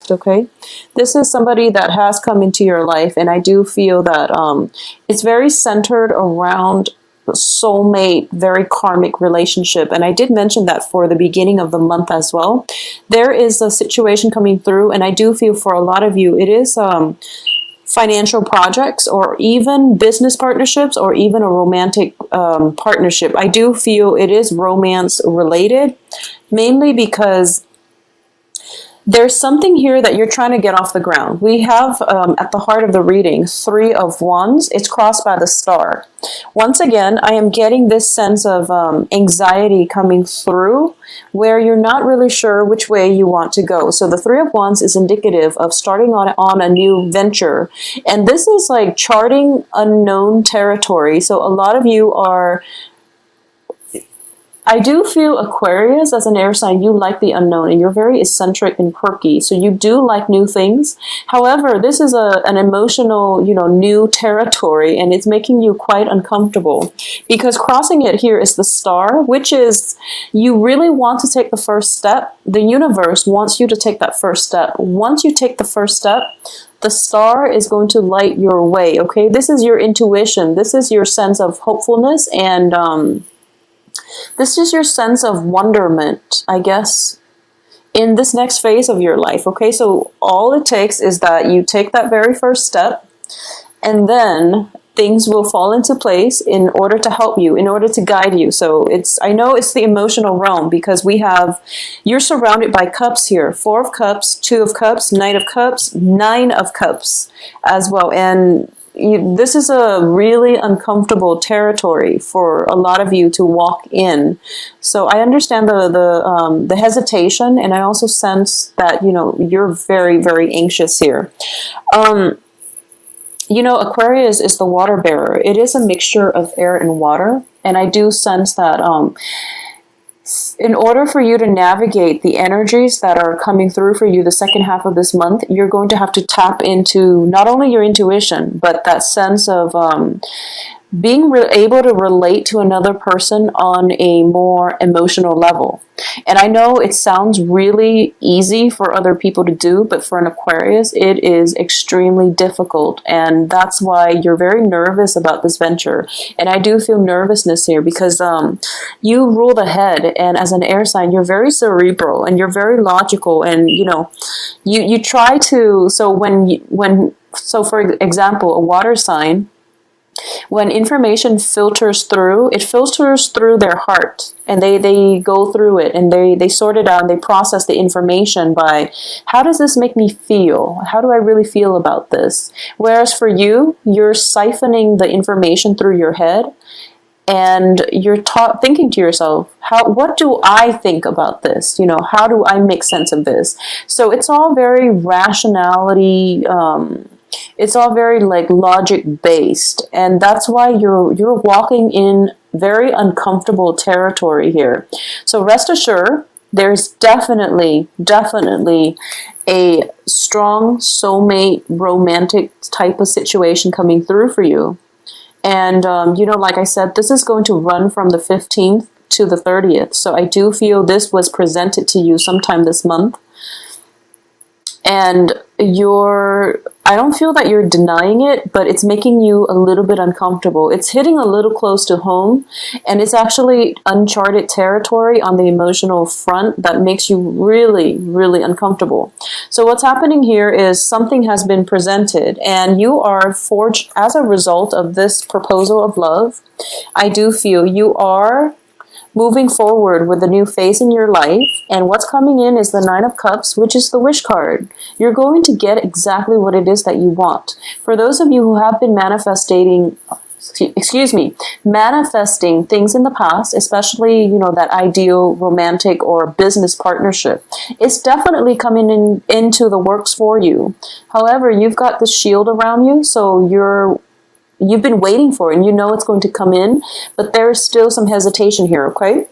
correct, okay? This is somebody that has come into your life, and I do feel that it's very centered around soulmate, very karmic relationship. And I did mention that for the beginning of the month as well. There is a situation coming through, and I do feel for a lot of you, it is financial projects or even business partnerships or even a romantic partnership. I do feel it is romance related, mainly because there's something here that you're trying to get off the ground. We have at the heart of the reading, 3 of Wands. It's crossed by the star. Once again, I am getting this sense of anxiety coming through where you're not really sure which way you want to go. So the 3 of Wands is indicative of starting on a new venture. And this is like charting unknown territory. So a lot of you are... I do feel Aquarius as an air sign, you like the unknown and you're very eccentric and quirky. So you do like new things. However, this is an emotional, new territory, and it's making you quite uncomfortable because crossing it here is the star, which is you really want to take the first step. The universe wants you to take that first step. Once you take the first step, the star is going to light your way, okay? This is your intuition. This is your sense of hopefulness and this is your sense of wonderment, I guess, in this next phase of your life, okay? So all it takes is that you take that very first step, and then things will fall into place in order to help you, in order to guide you. So I know it's the emotional realm because you're surrounded by cups here. 4 of Cups, 2 of Cups, Knight of Cups, 9 of Cups as well. And this is a really uncomfortable territory for a lot of you to walk in. So I understand the hesitation, and I also sense that, you're very, very anxious here. Aquarius is the water bearer. It is a mixture of air and water, and I do sense that in order for you to navigate the energies that are coming through for you the second half of this month, you're going to have to tap into not only your intuition, but that sense of being able to relate to another person on a more emotional level. And I know it sounds really easy for other people to do, but for an Aquarius, it is extremely difficult. And that's why you're very nervous about this venture. And I do feel nervousness here because you rule the head. And as an air sign, you're very cerebral and you're very logical. And, you try to, so for example, a water sign, when information filters through, it filters through their heart, and they go through it and they sort it out and they process the information by, how does this make me feel? How do I really feel about this? Whereas for you, you're siphoning the information through your head and you're thinking to yourself, what do I think about this? How do I make sense of this? So it's all very rationality, it's all very like logic based, and that's why you're walking in very uncomfortable territory here. So rest assured, there's definitely a strong soulmate romantic type of situation coming through for you. And like I said, this is going to run from the 15th to the 30th. So I do feel this was presented to you sometime this month. And I don't feel that you're denying it, but it's making you a little bit uncomfortable. It's hitting a little close to home, and it's actually uncharted territory on the emotional front that makes you really, really uncomfortable. So what's happening here is something has been presented, and you are forged as a result of this proposal of love. I do feel you are moving forward with a new phase in your life, and what's coming in is the 9 of Cups, which is the wish card. You're going to get exactly what it is that you want. For those of you who have been manifesting things in the past, especially, that ideal romantic or business partnership, it's definitely coming into the works for you. However, you've got this shield around you, so you've been waiting for it and it's going to come in, but there's still some hesitation here, okay?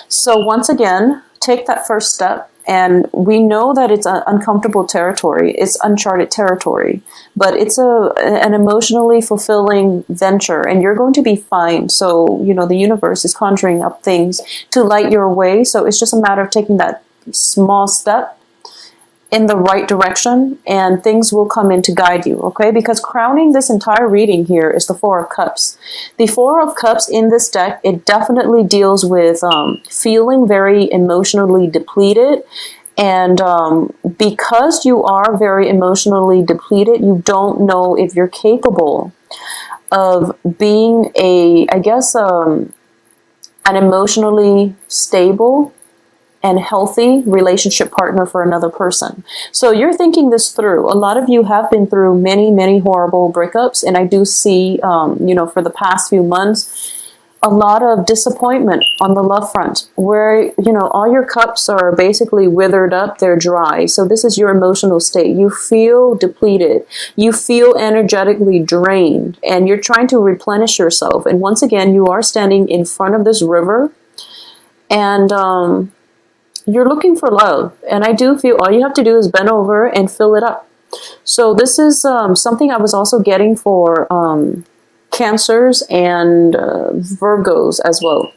So once again, take that first step, and we know that it's an uncomfortable territory. It's uncharted territory, but it's an emotionally fulfilling venture, and you're going to be fine. So, the universe is conjuring up things to light your way. So it's just a matter of taking that small step in the right direction, and things will come in to guide you, okay? Because crowning this entire reading here is the Four of Cups. The Four of Cups in this deck, it definitely deals with feeling very emotionally depleted. And because you are very emotionally depleted, you don't know if you're capable of being an emotionally stable and healthy relationship partner for another person. So you're thinking this through. A lot of you have been through many, many horrible breakups, and I do see, for the past few months, a lot of disappointment on the love front, where, all your cups are basically withered up, they're dry. So this is your emotional state. You feel depleted. You feel energetically drained, and you're trying to replenish yourself. And once again, you are standing in front of this river, and you're looking for love, and I do feel all you have to do is bend over and fill it up. So this is something I was also getting for Cancers and Virgos as well.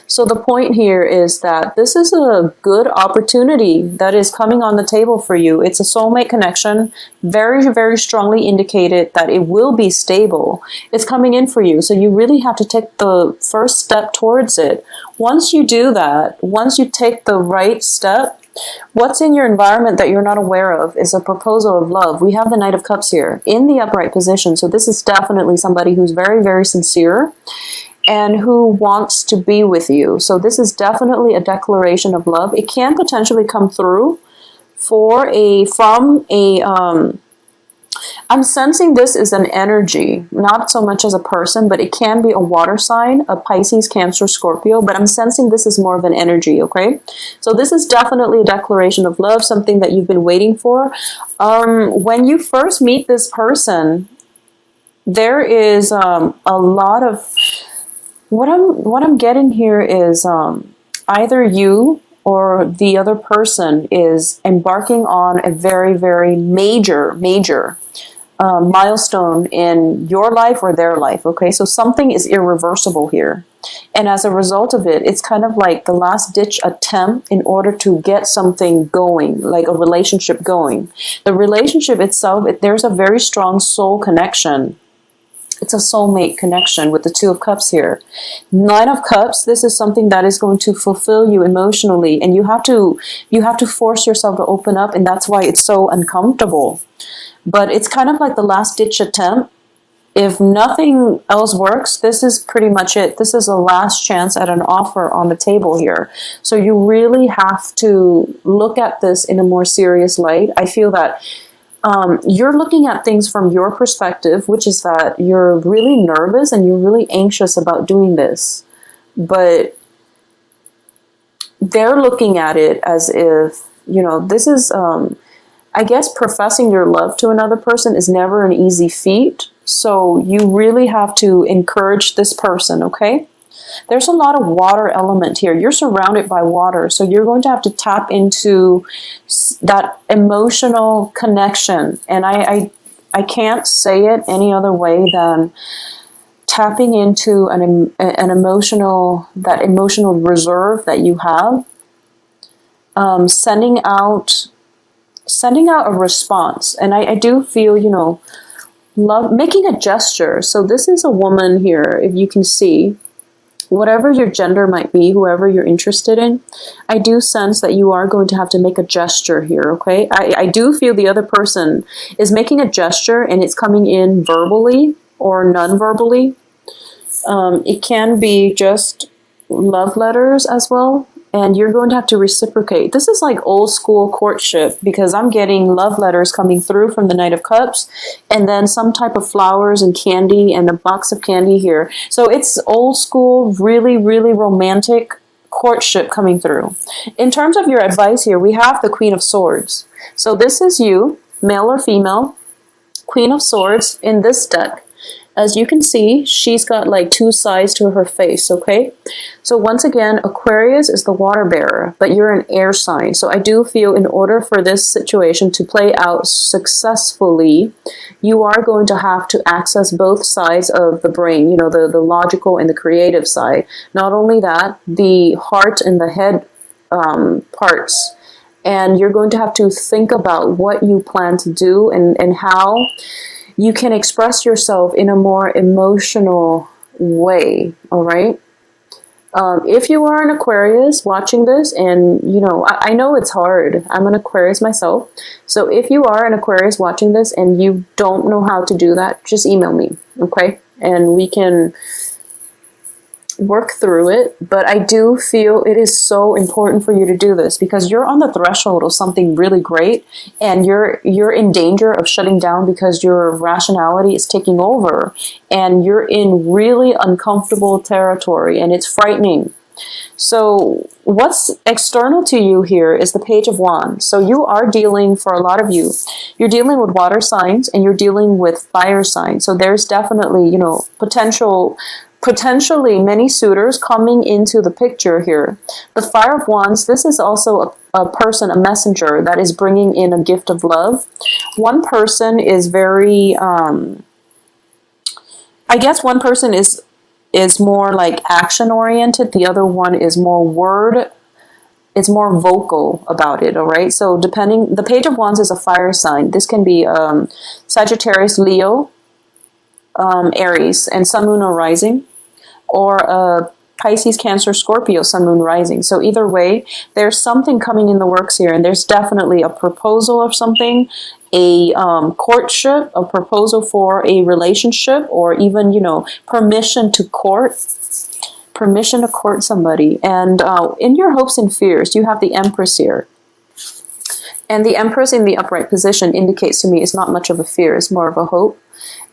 So the point here is that this is a good opportunity that is coming on the table for you. It's a soulmate connection, very, very strongly indicated that it will be stable. It's coming in for you. So you really have to take the first step towards it. Once you do that, once you take the right step, what's in your environment that you're not aware of is a proposal of love. We have the Knight of Cups here in the upright position. So this is definitely somebody who's very, very sincere and who wants to be with you. So this is definitely a declaration of love. It can potentially come through I'm sensing this is an energy, not so much as a person, but it can be a water sign, a Pisces, Cancer, Scorpio, but I'm sensing this is more of an energy, okay? So this is definitely a declaration of love, something that you've been waiting for. When you first meet this person, there is a lot of... What I'm getting here is either you or the other person is embarking on a very, very major milestone in your life or their life, okay? So something is irreversible here. And as a result of it, it's kind of like the last-ditch attempt in order to get something going, like a relationship going. The relationship itself, there's a very strong soul connection. It's a soulmate connection with the Two of Cups here. Nine of Cups, this is something that is going to fulfill you emotionally, and you have to force yourself to open up, and that's why it's so uncomfortable. But it's kind of like the last-ditch attempt. If nothing else works, this is pretty much it. This is a last chance at an offer on the table here. So you really have to look at this in a more serious light. I feel that you're looking at things from your perspective, which is that you're really nervous and you're really anxious about doing this. But they're looking at it as if, this is, I guess professing your love to another person is never an easy feat. So you really have to encourage this person, okay? There's a lot of water element here. You're surrounded by water, so you're going to have to tap into that emotional connection. And I can't say it any other way than tapping into an emotional reserve that you have. Sending out a response. And I do feel, love, making a gesture. So this is a woman here, if you can see. Whatever your gender might be, whoever you're interested in, I do sense that you are going to have to make a gesture here, okay? I do feel the other person is making a gesture, and it's coming in verbally or non-verbally. It can be just love letters as well, and you're going to have to reciprocate. This is like old school courtship, because I'm getting love letters coming through from the Knight of Cups, and then some type of flowers and candy and a box of candy here. So it's old school, really, really romantic courtship coming through. In terms of your advice here, we have the Queen of Swords. So this is you, male or female, Queen of Swords in this deck. As you can see, she's got like two sides to her face, okay? So once again, Aquarius is the water bearer, but you're an air sign. So I do feel in order for this situation to play out successfully, you are going to have to access both sides of the brain, the logical and the creative side. Not only that, the heart and the head parts And you're going to have to think about what you plan to do and how you can express yourself in a more emotional way, all right? If you are an Aquarius watching this, and you know, I know it's hard. I'm an Aquarius myself. So if you are an Aquarius watching this and you don't know how to do that, just email me, okay? And we can work through it. But I do feel it is so important for you to do this because you're on the threshold of something really great, and you're in danger of shutting down because your rationality is taking over, and you're in really uncomfortable territory, and it's frightening. So what's external to you here is the Page of Wands. So you are dealing, for a lot of you, you're dealing with water signs and you're dealing with fire signs. So there's definitely, you know, potentially many suitors coming into the picture here. The Fire of Wands, this is also a person, a messenger that is bringing in a gift of love. One person is very, I guess one person is more like action oriented. The other one is more it's more vocal about it, all right? So depending, the Page of Wands is a fire sign. This can be Sagittarius, Leo, Aries, and Sun, Moon, or Rising, or Pisces, Cancer, Scorpio, Sun, Moon, Rising. So either way, there's something coming in the works here, and there's definitely a proposal of something, a courtship, a proposal for a relationship, or even, you know, permission to court somebody. And in your hopes and fears, you have the Empress here. And the Empress in the upright position indicates to me it's not much of a fear, it's more of a hope.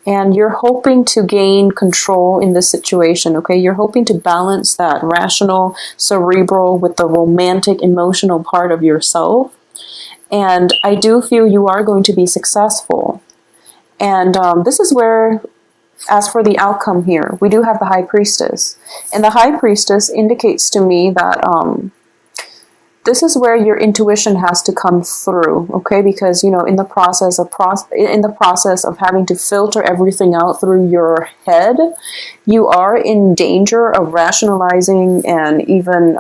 And you're hoping to gain control in this situation, okay? You're hoping to balance that rational, cerebral with the romantic, emotional part of yourself. And I do feel you are going to be successful. And this is where, as for the outcome here, we do have the High Priestess. And the High Priestess indicates to me that this is where your intuition has to come through, okay? Because, you know, in the process of having to filter everything out through your head, you are in danger of rationalizing and even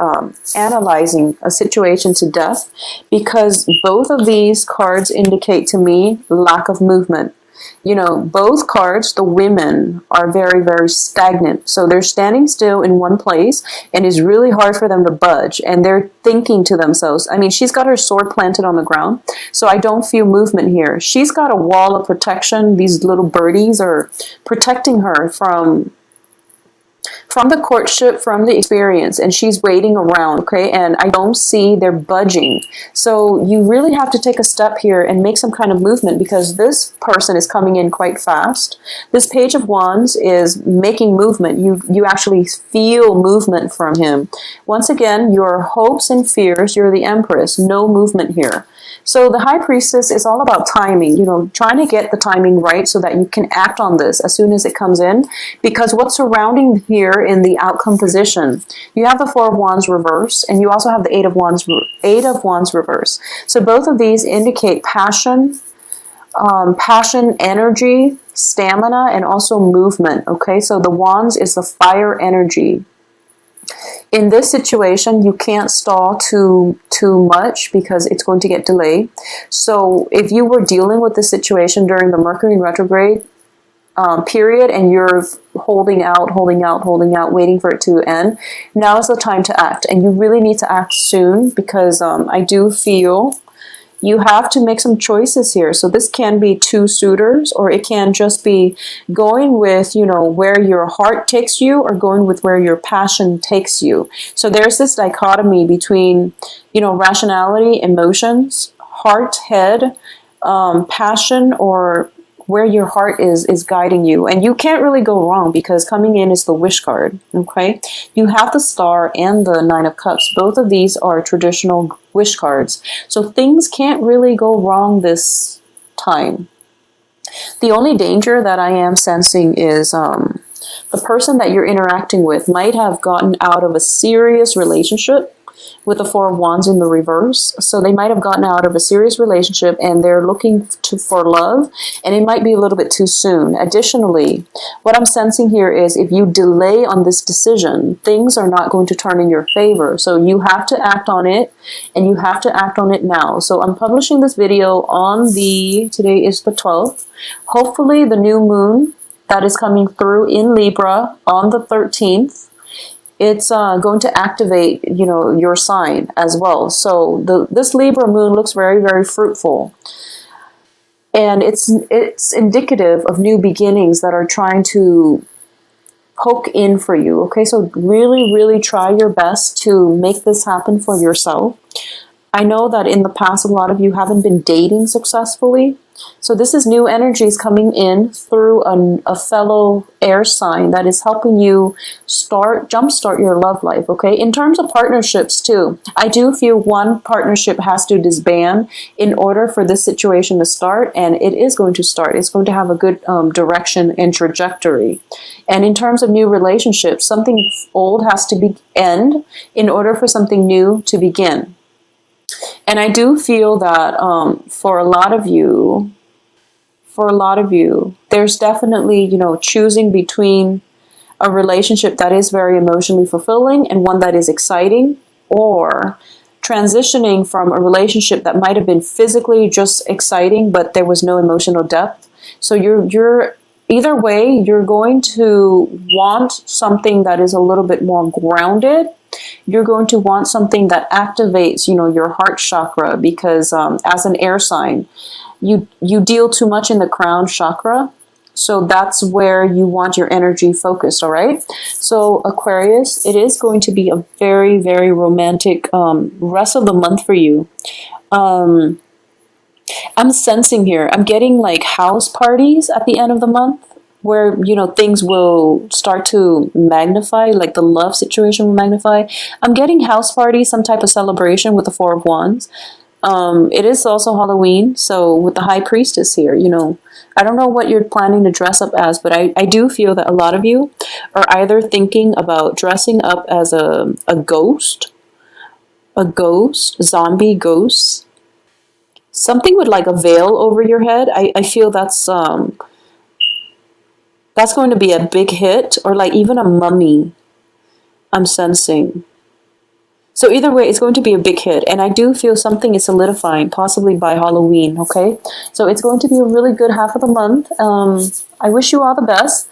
analyzing a situation to death, because both of these cards indicate to me lack of movement. You know, both cards, the women are very, very stagnant. So they're standing still in one place, and it's really hard for them to budge. And they're thinking to themselves, I mean, she's got her sword planted on the ground, so I don't feel movement here. She's got a wall of protection. These little birdies are protecting her from the courtship, from the experience, and she's waiting around, okay? And I don't see they're budging. So you really have to take a step here and make some kind of movement, because this person is coming in quite fast. This Page of Wands is making movement. You actually feel movement from him. Once again, your hopes and fears, you're the Empress, no movement here. So the High Priestess is all about timing, you know, trying to get the timing right so that you can act on this as soon as it comes in, because what's surrounding here in the outcome position, you have the Four of Wands reverse, and you also have the Eight of Wands reverse. So both of these indicate passion, energy, stamina, and also movement, okay? So the Wands is the fire energy. In this situation, you can't stall too much because it's going to get delayed. So if you were dealing with this situation during the Mercury in retrograde period, and you're holding out, waiting for it to end, now is the time to act. And you really need to act soon, because I do feel you have to make some choices here. So this can be two suitors, or it can just be going with, you know, where your heart takes you, or going with where your passion takes you. So there's this dichotomy between, you know, rationality, emotions, heart, head, passion, or where your heart is guiding you. And you can't really go wrong, because coming in is the Wish card, okay? You have the Star and the Nine of Cups. Both of these are traditional wish cards. So things can't really go wrong this time. The only danger that I am sensing is the person that you're interacting with might have gotten out of a serious relationship, with the Four of Wands in the reverse. So they might have gotten out of a serious relationship and they're looking for love, and it might be a little bit too soon. Additionally, what I'm sensing here is if you delay on this decision, things are not going to turn in your favor. So you have to act on it, and you have to act on it now. So I'm publishing this video on today is the 12th. Hopefully the new moon that is coming through in Libra on the 13th, it's going to activate, your sign as well. So this Libra moon looks very, very fruitful. And it's indicative of new beginnings that are trying to poke in for you. Okay, so really, really try your best to make this happen for yourself. I know that in the past, a lot of you haven't been dating successfully. So this is new energies coming in through a fellow air sign that is helping you jumpstart your love life, okay? In terms of partnerships too, I do feel one partnership has to disband in order for this situation to start, and it is going to start. It's going to have a good direction and trajectory. And in terms of new relationships, something old has to end in order for something new to begin. And I do feel that for a lot of you, there's definitely, choosing between a relationship that is very emotionally fulfilling and one that is exciting, or transitioning from a relationship that might have been physically just exciting, but there was no emotional depth. So you're either way, you're going to want something that is a little bit more grounded. You're going to want something that activates, your heart chakra, because as an air sign, you deal too much in the crown chakra. So that's where you want your energy focused, all right? So Aquarius, it is going to be a very, very romantic rest of the month for you. I'm sensing here, I'm getting like house parties at the end of the month, where, things will start to magnify, like the love situation will magnify. I'm getting house parties, some type of celebration with the Four of Wands. It is also Halloween, so with the High Priestess here, I don't know what you're planning to dress up as, but I do feel that a lot of you are either thinking about dressing up as a ghost, zombie ghost, something with like a veil over your head. I feel that's going to be a big hit, or like even a mummy, I'm sensing. So either way, it's going to be a big hit. And I do feel something is solidifying, possibly by Halloween, okay? So it's going to be a really good half of the month. I wish you all the best.